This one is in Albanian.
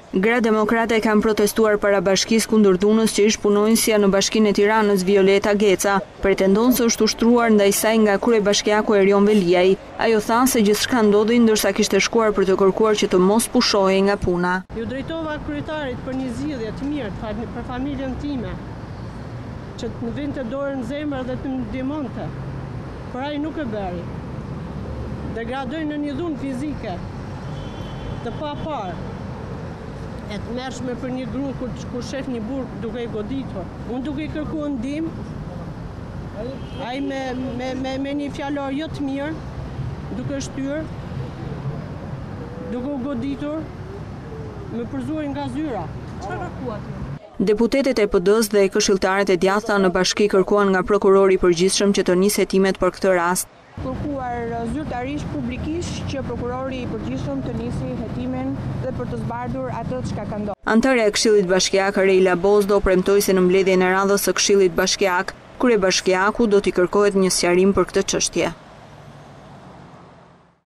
Gra demokrate kanë protestuar para bashkisë kundër dhunës që ish punonjësja në Bashkinë e Tiranës Violeta Geca. Pretendon se është ushtruar ndaj saj nga kryebashkiaku Erion Veliaj. Ajo tha se gjithçka ndodhi ndërsa kishte shkuar për të kërkuar që të mos pushohej nga puna. Ju drejtova kryetarit për një zgjidhje të mirë për familjen time, që të vinte dorën në zemër dhe të më ndihmonte. Por ai nuk e bëri. Degradoi në një dhunë fizike të paparë. E të mërshme për një gru kur shef një burg duke i goditur. Unë duke i kërkuar ndihmë, ai me një fjalor jo të mirë, duke shtyr, duke u goditur, me përzuar nga zyra. Çfarë kërkuat ju? Deputetet e PD-s dhe këshilltarët e djathta në bashki kërkuan nga prokurori i përgjithshëm që të nisë hetimet për këtë rast. Kërkuar zyrtarisht publikisht që prokurori i përgjithshëm të nisi hetimin dhe për të zbardhur atë çka ka ndodhur. Anëtarja e Këshillit Bashkiak Reila Bozdo premtoi se në mbledhjen e radhës së Këshillit Bashkiak, kryebashkiaku do t'i kërkohet një sqarim për këtë çështje.